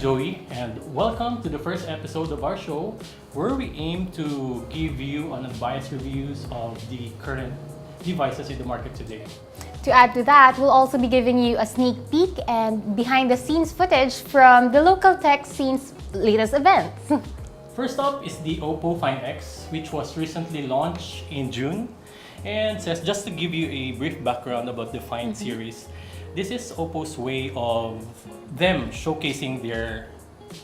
Joey, and welcome to the first episode of our show where we aim to give you unbiased reviews of the current devices in the market today. To add to that, we'll also be giving you a sneak peek and behind-the-scenes footage from the local tech scene's latest events. First up is the OPPOFindX, which was recently launched in June. And says, just to give you a brief background about the Find series, this is OPPO's way of them showcasing their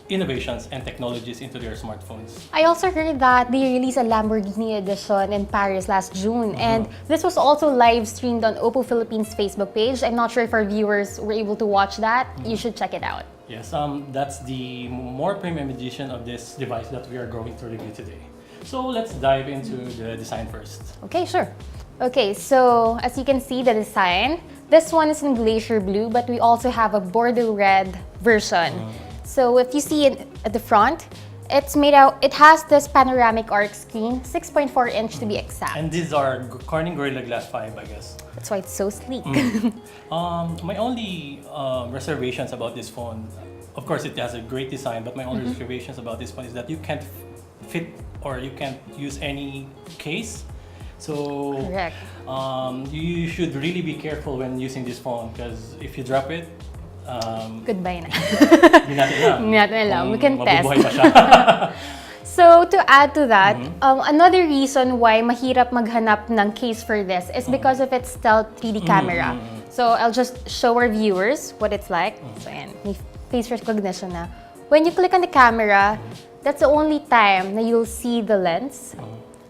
innovations and technologies into their smartphones. I also heard that they released a Lamborghini edition in Paris last June, and this was also live streamed on OPPO Philippines Facebook page. I'm not sure if our viewers were able to watch that. You should check it out. Yes, that's the more premium edition of this device that we are going to review today. So let's dive into the design first. Okay, sure. Okay, so as you can see the design, this one is in glacier blue, but we also have a bordeaux red version. So if you see it at the front, it has this panoramic arc screen, 6.4 inch to be exact. And these are Corning Gorilla Glass 5, I guess. That's why it's so sleek. My only reservations about this phone, of course it has a great design, but my only reservations about this phone is that you can't fit or you can't use any case. So Correct. You should really be careful when using this phone because if you drop it, Goodbye na. hindi natin alam. Hindi natin alam. We can test. Mabubuhay pa siya. So to add to that, another reason why mahirap maghanap ng case for this is because of its stealth 3D camera. So I'll just show our viewers what it's like. So ayan, may face recognition na. When you click on the camera, that's the only time na you'll see the lens.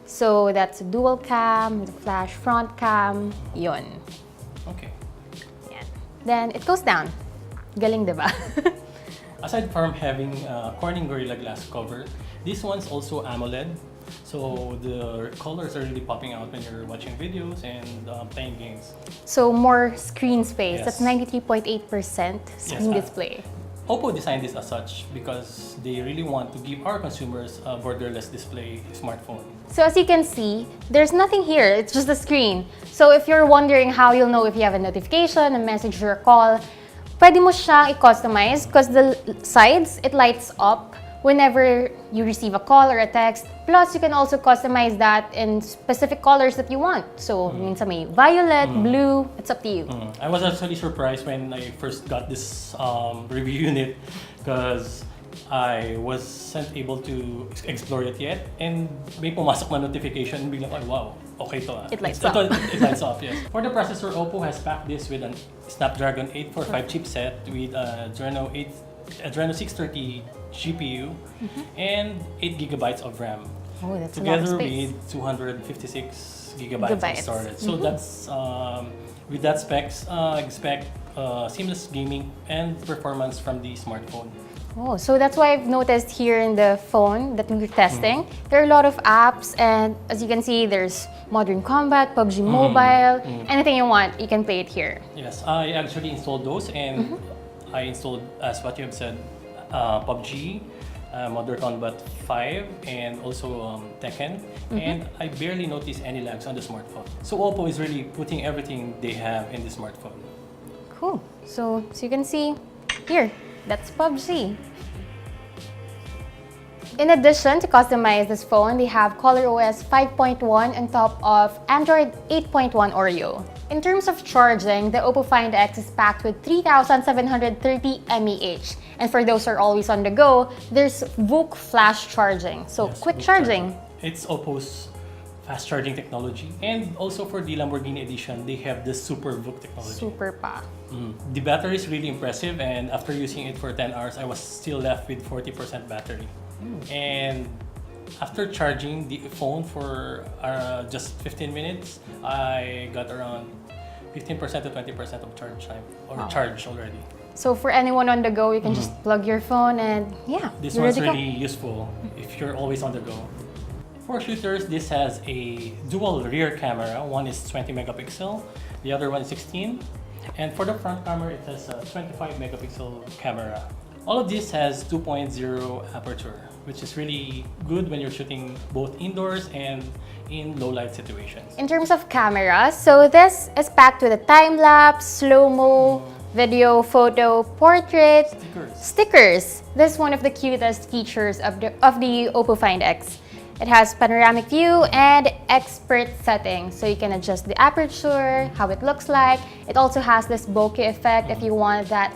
So that's dual cam, the flash front cam, yun. Okay. Yan. Then it goes down. Galing, diba? Aside from having Corning Gorilla Glass cover, this one's also AMOLED. So the colors are really popping out when you're watching videos and playing games. So more screen space. Yes. That's 93.8% screen display. OPPO designed this as such because they really want to give our consumers a borderless display smartphone. So as you can see, there's nothing here. It's just the screen. So if you're wondering how you'll know if you have a notification, a message, or a call, pwede mo siyang i-customize because the sides, it lights up whenever you receive a call or a text. Plus, you can also customize that in specific colors that you want. So, minsan may violet, blue, it's up to you. I was actually surprised when I first got this review unit because I wasn't able to explore it yet. And may pumasok na notification, biglang, oh, wow, okay to. It lights up. It lights up, yes. For the processor, OPPO has packed this with a Snapdragon 845 chipset with a Adreno 630 GPU and 8 gigabytes of RAM. Oh, that's a lot of Together space. with 256 gigabytes of storage. So that's with that specs, expect seamless gaming and performance from the smartphone. Oh, so that's why I've noticed here in the phone that we're testing, there are a lot of apps, and as you can see, there's Modern Combat, PUBG Mobile, anything you want, you can play it here. Yes, I actually installed those and I installed, as what you have said, PUBG, Modern Combat 5, and also Tekken, and I barely noticed any lags on the smartphone. So OPPO is really putting everything they have in the smartphone. Cool. So you can see here, that's PUBG. In addition to customize this phone, they have ColorOS 5.1 on top of Android 8.1 Oreo. In terms of charging, the OPPOFindX is packed with 3,730 mAh. And for those who are always on the go, there's VOOC flash charging. So Yes, quick VOOC charging. It's OPPO's fast charging technology. And also for the Lamborghini edition, they have the Super VOOC technology. Super pa. The battery is really impressive, and after using it for 10 hours, I was still left with 40% battery. And after charging the phone for just 15 minutes, I got around 15% to 20% of charge time or charge already. So for anyone on the go, you can just plug your phone and yeah, This you're one's ready to go. really useful if you're always on the go. For shooters, this has a dual rear camera. One is 20 megapixel, the other one is 16. And for the front camera, it has a 25 megapixel camera. All of this has 2.0 aperture, which is really good when you're shooting both indoors and in low light situations. In terms of cameras, so this is packed with a time-lapse, slow-mo, video, photo, portrait, stickers. This is one of the cutest features of the OPPOFindX. It has panoramic view and expert settings, so you can adjust the aperture, how it looks like. It also has this bokeh effect if you want that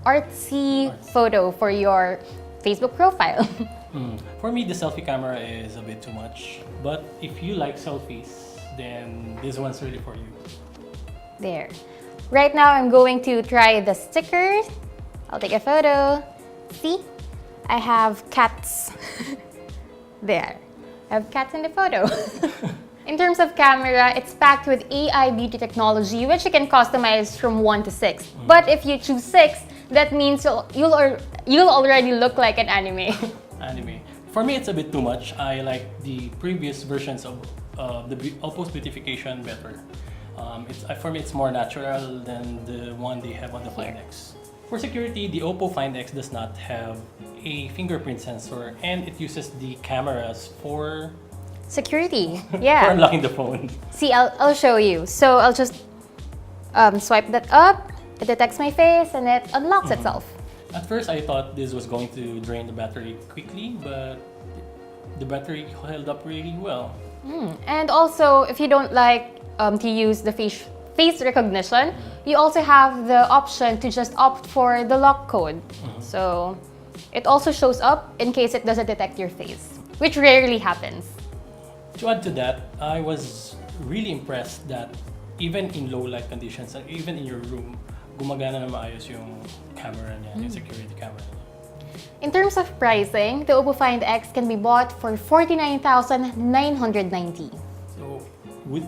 artsy photo for your Facebook profile. For me, the selfie camera is a bit too much. But if you like selfies, then this one's really for you. There. Right now, I'm going to try the stickers. I'll take a photo. See? I have cats. There. I have cats in the photo. In terms of camera, it's packed with AI beauty technology, which you can customize from 1 to 6. But if you choose 6, that means you'll already look like an anime. Anime. For me, it's a bit too much. I like the previous versions of the OPPO's beautification better. For me, it's more natural than the one they have on the Find X. For security, the OPPOFindX does not have a fingerprint sensor, and it uses the cameras for security. for Yeah. unlocking the phone. See, I'll show you. So I'll just swipe that up. It detects my face and it unlocks itself. At first, I thought this was going to drain the battery quickly, but the battery held up really well. And also, if you don't like to use the face recognition, you also have the option to just opt for the lock code. So it also shows up in case it doesn't detect your face, which rarely happens. To add to that, I was really impressed that even in low light conditions, and even in your room, gumagana na maayos yung camera niya, yung security camera niya. In terms of pricing, the OPPOFindX can be bought for 49,990. So,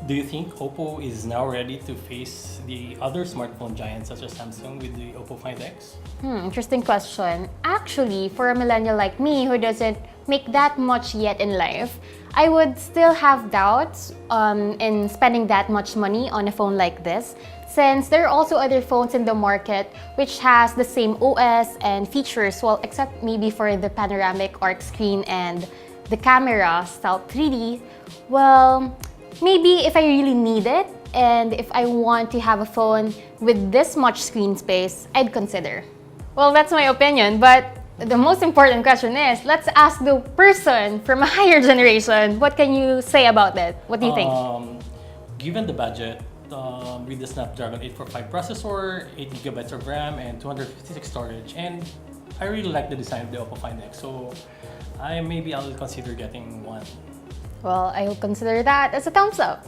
do you think OPPO is now ready to face the other smartphone giants such as Samsung with the OPPOFindX? Interesting question. Actually, for a millennial like me who doesn't make that much yet in life, I would still have doubts in spending that much money on a phone like this, since there are also other phones in the market which has the same OS and features, well, except maybe for the panoramic arc screen and the camera style 3D. Well, maybe if I really need it and if I want to have a phone with this much screen space, I'd consider. Well, that's my opinion, but the most important question is, let's ask the person from a higher generation. What can you say about that? What do you think? Given the budget, with the Snapdragon 845 processor, 8 GB of RAM, and 256 storage, and I really like the design of the OPPOFindX, so maybe I'll consider getting one. Well, I'll consider that as a thumbs up.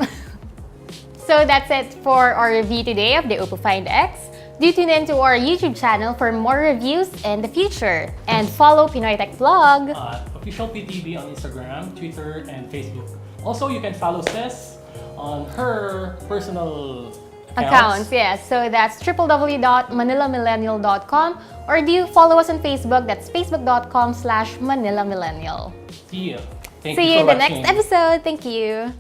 So that's it for our review today of the OPPOFindX. Do tune in to our YouTube channel for more reviews in the future. And follow Pinoy Tech Vlog. Official PTV on Instagram, Twitter, and Facebook. Also, you can follow Cess on her personal accounts. Yes. So that's www.manilamillennial.com, or do you follow us on Facebook? That's facebook.com/manilamillennial. See you. See you in the next episode. Thank you.